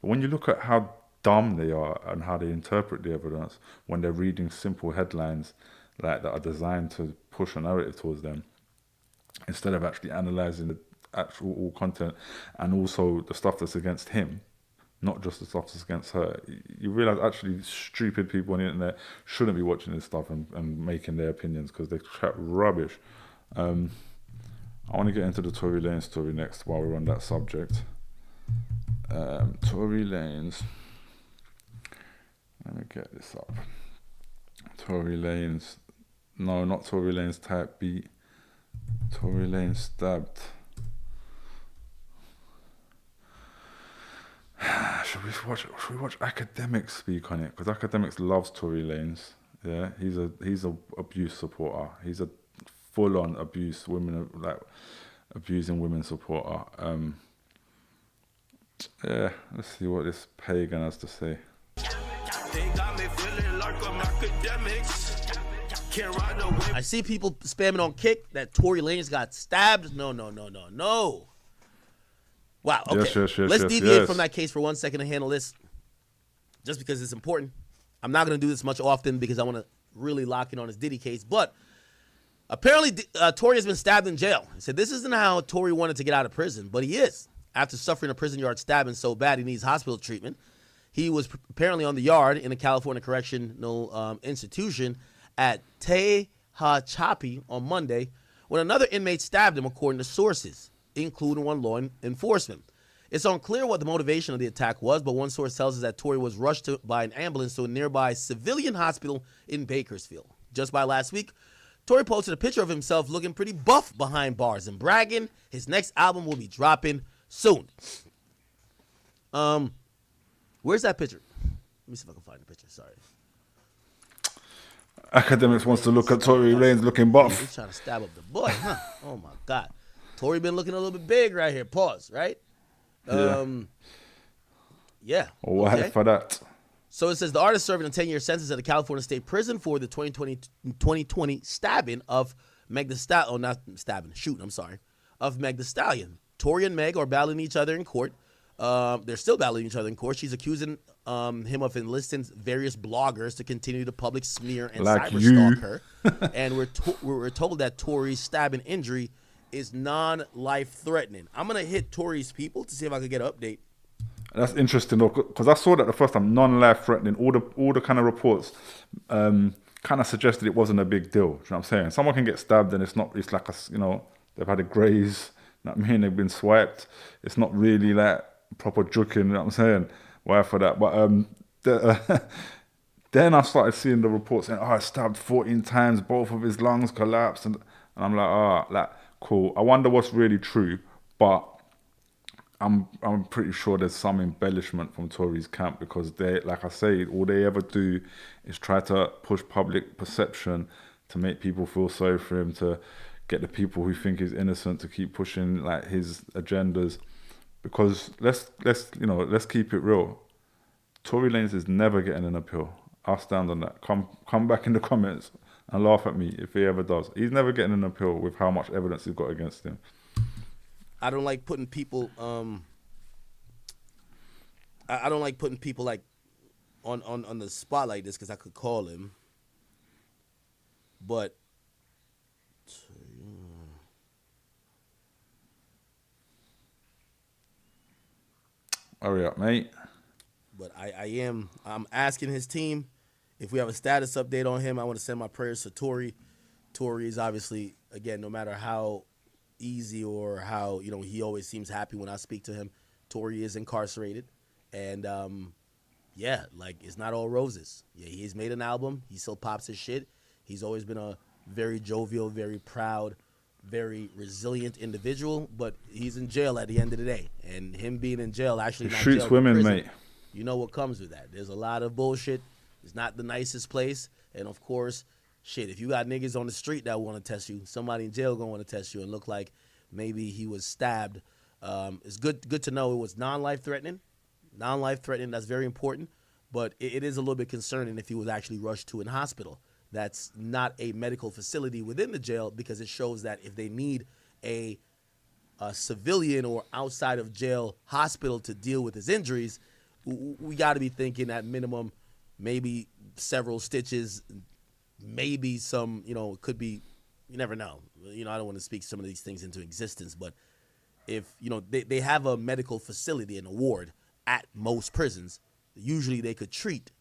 But when you look at how dumb they are and how they interpret the evidence when they're reading simple headlines like that are designed to push a narrative towards them, instead of actually analyzing the actual all content and also the stuff that's against him, not just the stuff that's against her. You realize actually stupid people on the internet shouldn't be watching this stuff and making their opinions because they chat rubbish. Um, I want to get into the Tory Lanez story next while we're on that subject. Tory Lanez. Let me get this up. Tory Lanez. No, not Tory Lanez type beat. Tory Lanez stabbed. Should we watch Academics speak on it? Because Academics loves Tory Lanez. Yeah, he's a abuse supporter. He's a full-on abusing women supporter. Yeah, let's see what this pagan has to say. I see people spamming on Kick that Tory Lanez got stabbed. No. Wow, okay. Yes, Let's deviate from that case for 1 second and handle this just because it's important. I'm not going to do this much often because I want to really lock in on his Diddy case. But apparently, Tory has been stabbed in jail. He said this isn't how Tory wanted to get out of prison, but he is. After suffering a prison yard stabbing so bad he needs hospital treatment, he was apparently on the yard in a California correctional institution at Tehachapi on Monday when another inmate stabbed him, according to sources, including one law enforcement. It's unclear what the motivation of the attack was, but one source tells us that Tory was rushed by an ambulance to a nearby civilian hospital in Bakersfield. Just by last week, Tory posted a picture of himself looking pretty buff behind bars and bragging his next album will be dropping soon. Where's that picture? Let me see if I can find the picture. Sorry. Academics wants to look at Tory Lanez looking buff. He's trying to stab up the boy, huh? Oh my God. Tory been looking a little bit big right here. Pause, right? Yeah. Why for that? So it says the artist serving a 10-year sentence at the California State Prison for the 2020 stabbing of Meg Thee Stallion. Oh, not stabbing, shooting, I'm sorry. Of Meg Thee Stallion. Tory and Meg are battling each other in court. They're still battling each other in court. She's accusing him of enlisting various bloggers to continue to public smear and like cyberstalk her. And we're told that Tory's stabbing injury is non-life threatening. I'm going to hit Tory's people to see if I could get an update. That's interesting though, because I saw that the first time, non-life threatening. All the kind of reports kind of suggested it wasn't a big deal. Do you know what I'm saying? Someone can get stabbed and it's like they've had a graze. You know what I mean? They've been swiped. It's not really like proper juking. You know what I'm saying? Why for that? But then I started seeing the reports saying, "Oh, I stabbed 14 times. Both of his lungs collapsed," and I'm like, cool. I wonder what's really true, but I'm pretty sure there's some embellishment from Tory's camp because they, like I say, all they ever do is try to push public perception to make people feel sorry for him, to get the people who think he's innocent to keep pushing like his agendas. Because let's keep it real. Tory Lanez is never getting an appeal. I'll stand on that. Come back in the comments and laugh at me if he ever does. He's never getting an appeal with how much evidence he's got against him. I don't like putting people I don't like putting people like on the spot like this because I could call him. But hurry up, mate. But I'm asking his team if we have a status update on him. I want to send my prayers to Tory. Tory is obviously, again, no matter how easy or how, he always seems happy when I speak to him. Tory is incarcerated. And, it's not all roses. Yeah, he's made an album. He still pops his shit. He's always been a very jovial, very proud, very resilient individual, but he's in jail at the end of the day. And him being in jail, actually not shoots jail, women, prison, mate. You know what comes with that. There's a lot of bullshit. It's not the nicest place. And, of course, shit, if you got niggas on the street that want to test you, somebody in jail going to want to test you and look like maybe he was stabbed. It's good to know it was non-life threatening. Non-life threatening, that's very important. But it is a little bit concerning if he was actually rushed to a hospital. That's not a medical facility within the jail because it shows that if they need a civilian or outside of jail hospital to deal with his injuries, we got to be thinking at minimum, maybe several stitches, maybe some, it could be, you never know. I don't want to speak some of these things into existence, but if, they have a medical facility, an award at most prisons, usually they could treat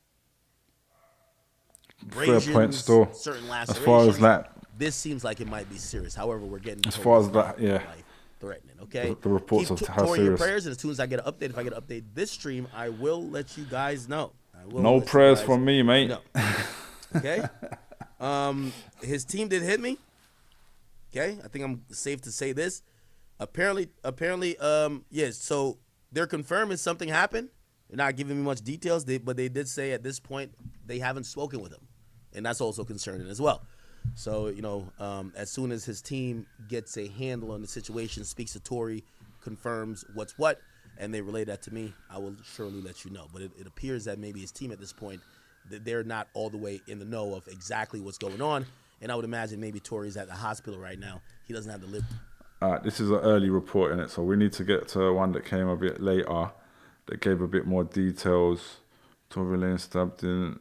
Fair point still. certain As far as lacerations. that, This seems like it might be serious. However, we're getting as far as that, yeah, life threatening. Okay, the reports keep of how Tory your serious. prayers, and as soon as I get an update, if I get an update this stream, I will let you guys know. No prayers from me, mate. No. Okay. His team did hit me. Okay, I think I'm safe to say this. Apparently, yes. So they're confirming something happened. They're not giving me much details, but they did say at this point they haven't spoken with him, and that's also concerning as well. So, as soon as his team gets a handle on the situation, speaks to Tory, confirms what's what, and they relay that to me, I will surely let you know. But it appears that maybe his team at this point, that they're not all the way in the know of exactly what's going on. And I would imagine maybe Tory's at the hospital right now. He doesn't have to live. This is an early report in it, so we need to get to one that came a bit later that gave a bit more details. Tory Lanez stabbed in.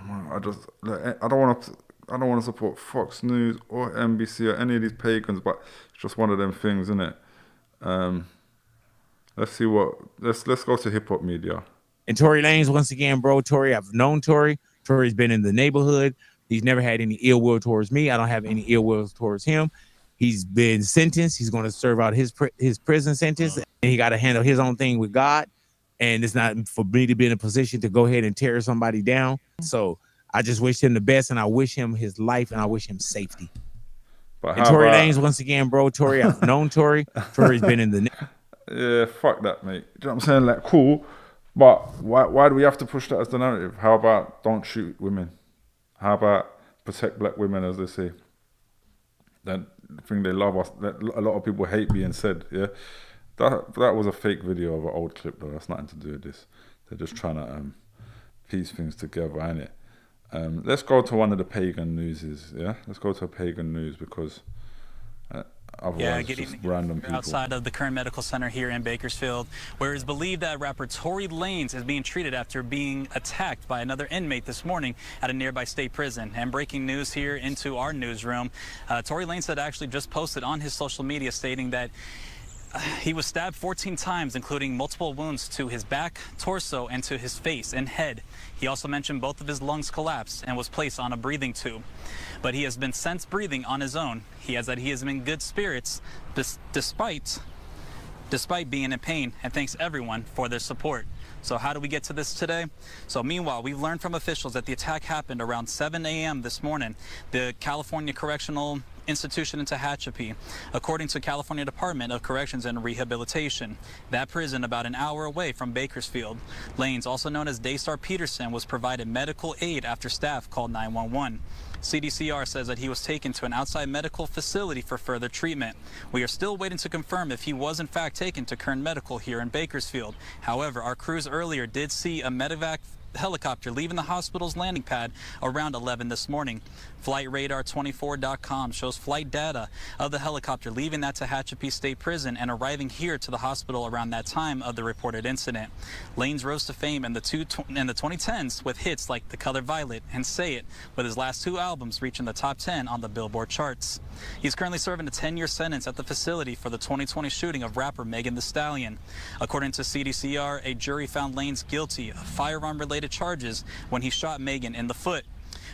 I don't want to support Fox News or NBC or any of these pagans, but it's just one of them things, isn't it? Let's go to hip hop media. And Tory Lanez, once again, bro, Tory, I've known Tory. Tory's been in the neighborhood. He's never had any ill will towards me. I don't have any ill will towards him. He's been sentenced. He's going to serve out his prison sentence, and he got to handle his own thing with God. And it's not for me to be in a position to go ahead and tear somebody down. So I just wish him the best, and I wish him his life, and I wish him safety. But and Tory Lanez, once again, bro, Tory, I've known Tory. Tory's been in the... Yeah, fuck that, mate. Do you know what I'm saying? Like, cool, but why do we have to push that as the narrative? How about don't shoot women? How about protect black women, as they say? That thing they love us, that a lot of people hate being said, yeah? That was a fake video of an old clip, though. That's nothing to do with this. They're just trying to piece things together, innit? Let's go to one of the pagan newses, yeah? Let's go to a pagan news because otherwise it's just random people. Outside of the current medical center here in Bakersfield, where it's believed that rapper Tory Lanez is being treated after being attacked by another inmate this morning at a nearby state prison. And breaking news here into our newsroom, Tory Lanez had actually just posted on his social media stating that he was stabbed 14 times, including multiple wounds to his back, torso, and to his face and head. He also mentioned both of his lungs collapsed and was placed on a breathing tube. But he has been since breathing on his own. He has that he is in good spirits despite being in pain, and thanks everyone for their support. So how do we get to this today? So meanwhile, we've learned from officials that the attack happened around 7 a.m. this morning. The California Correctional Institution in Tehachapi, according to California Department of Corrections and Rehabilitation. That prison about an hour away from Bakersfield. Lanez, also known as Daystar Peterson, was provided medical aid after staff called 911. CDCR says that he was taken to an outside medical facility for further treatment. We are still waiting to confirm if he was in fact taken to Kern Medical here in Bakersfield. However, our crews earlier did see a medevac helicopter leaving the hospital's landing pad around 11 this morning. FlightRadar24.com shows flight data of the helicopter leaving that Tehachapi State Prison and arriving here to the hospital around that time of the reported incident. Lanez rose to fame in the 2010s with hits like The Color Violet and Say It, with his last two albums reaching the top 10 on the Billboard charts. He's currently serving a 10-year sentence at the facility for the 2020 shooting of rapper Megan Thee Stallion. According to CDCR, a jury found Lanez guilty of firearm-related charges when he shot Megan in the foot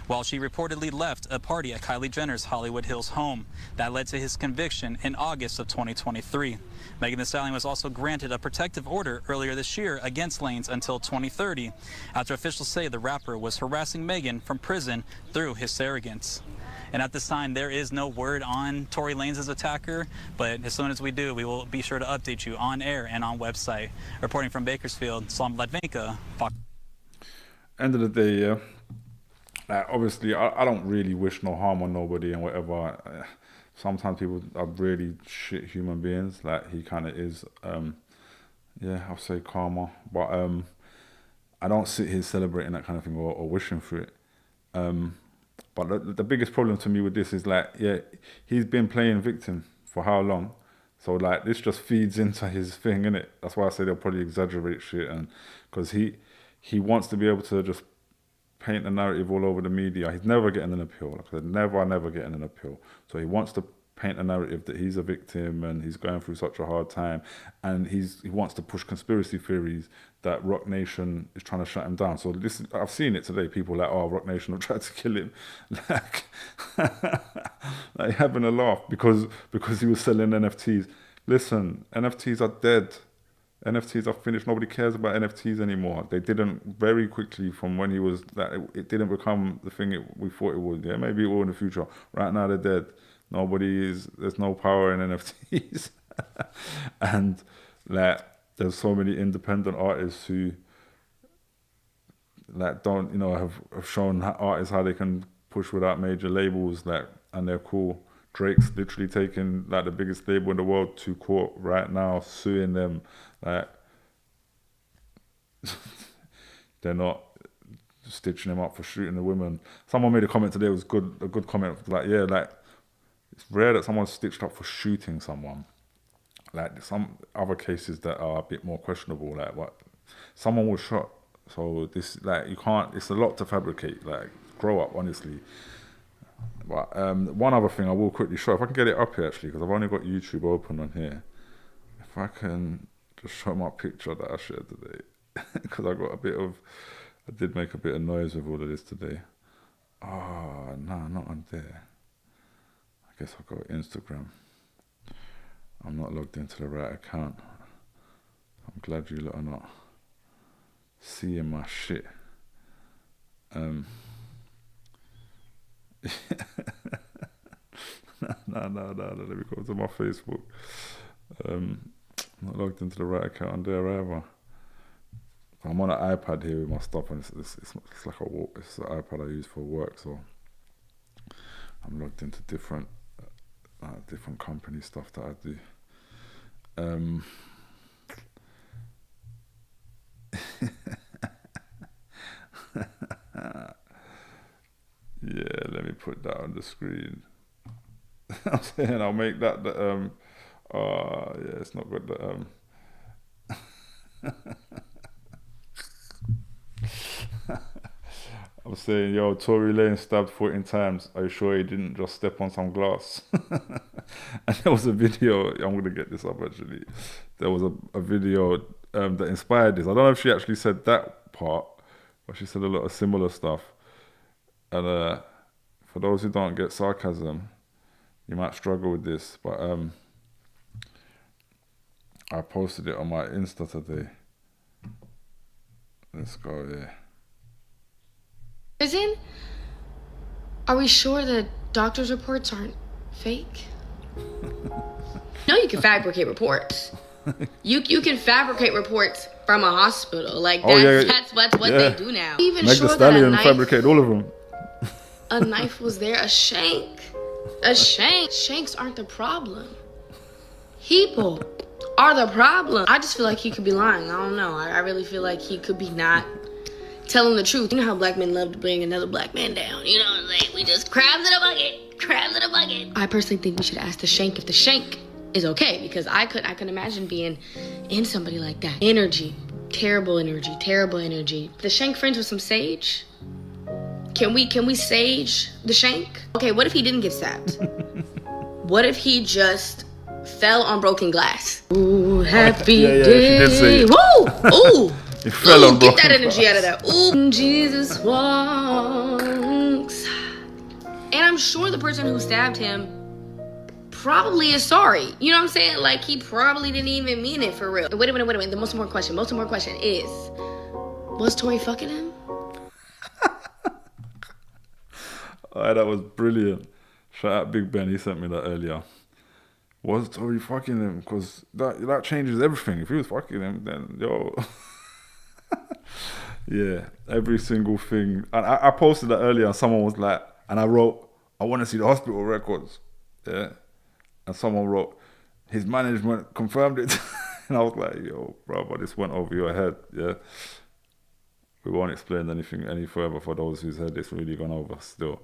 while she reportedly left a party at Kylie Jenner's Hollywood Hills home. That led to his conviction in August of 2023. Megan Thee Stallion was also granted a protective order earlier this year against Lanez until 2030, after officials say the rapper was harassing Megan from prison through his surrogates. And at this time, there is no word on Tory Lanez's attacker, but as soon as we do, we will be sure to update you on air and on website. Reporting from Bakersfield, Slom Latvenka, Fox. End of the day, yeah. Obviously, I don't really wish no harm on nobody and whatever. Sometimes people are really shit human beings. Like he kind of is. Yeah, I'll say karma. But I don't sit here celebrating that kind of thing or wishing for it. But the biggest problem to me with this is like, yeah, he's been playing victim for how long? So like this just feeds into his thing, innit? That's why I say they'll probably exaggerate shit, and because he wants to be able to just paint a narrative all over the media. He's never getting an appeal. Like I said, never getting an appeal. So he wants to paint a narrative that he's a victim and he's going through such a hard time, and he wants to push conspiracy theories that Rock Nation is trying to shut him down. So this, I've seen it today. People like, oh, Rock Nation have tried to kill him, like having a laugh because he was selling NFTs. Listen, NFTs are dead. NFTs are finished. Nobody cares about NFTs anymore. They didn't, very quickly from when he was that, it didn't become the thing we thought it would. Yeah, maybe it will in the future. Right now they're dead. There's no power in NFTs. And like, there's so many independent artists who like don't, have shown artists how they can push without major labels, like, and they're cool. Drake's literally taking like the biggest label in the world to court right now, suing them. Like, they're not stitching him up for shooting the women. Someone made a comment today, it was a good comment. Like, yeah, like, it's rare that someone's stitched up for shooting someone. Like, some other cases that are a bit more questionable, like what, someone was shot. So this, like, you can't, it's a lot to fabricate. Like, grow up, honestly. But one other thing I will quickly show, if I can get it up here actually, because I've only got YouTube open on here. If I can just show my picture that I shared today, because I did make a bit of noise with all of this today. Oh, no, not on there. I guess I'll go Instagram. I'm not logged into the right account. I'm glad you lot are not seeing my shit. No, let me go to my Facebook. I'm not logged into the right account on there either. I'm on an iPad here with my stuff, and it's like it's an iPad I use for work, so I'm logged into different company stuff that I do. Yeah, let me put that on the screen. I'm saying I'll make that yeah, it's not good that I'm saying, yo, Tory Lanez stabbed 14 times. Are you sure he didn't just step on some glass? And there was a video, I'm going to get this up actually. There was a video that inspired this. I don't know if she actually said that part, but she said a lot of similar stuff. And for those who don't get sarcasm, you might struggle with this, but I posted it on my Insta today. Let's go there. Prison? Are we sure the doctor's reports aren't fake? No, you can fabricate reports. You can fabricate reports from a hospital. Like, that's what they do now. Even Meg sure the Stallion that fabricated all of them. a knife was there, a shank. A shank. Shanks aren't the problem. People are the problem. I just feel like he could be lying. I don't know. I really feel like he could be not telling the truth. You know how black men love to bring another black man down. You know what I'm saying? We just crabs in a bucket. Crabs in a bucket. I personally think we should ask the shank if the shank is okay, because I couldn't imagine being in somebody like that. Energy. Terrible energy. Terrible energy. The shank friends with some sage? Can we sage the shank? Okay, what if he didn't get stabbed? What if he just fell on broken glass? Ooh, happy day. She did say it. Woo! Ooh! He fell on get broken that energy glass. out of that. Ooh, Jesus walks. And I'm sure the person who stabbed him probably is sorry. You know what I'm saying? Like, he probably didn't even mean it for real. Wait a minute. The most important question is, was Tory fucking him? Oh, that was brilliant. Shout out Big Ben, he sent me that earlier. Was Tory fucking him? Because that changes everything. If he was fucking him, then yo. Yeah, every single thing. And I posted that earlier, and someone was like, and I wrote, I want to see the hospital records. Yeah. And someone wrote, his management confirmed it. And I was like, yo, bro, but this went over your head. Yeah. We won't explain anything any further for those whose head it's really gone over still.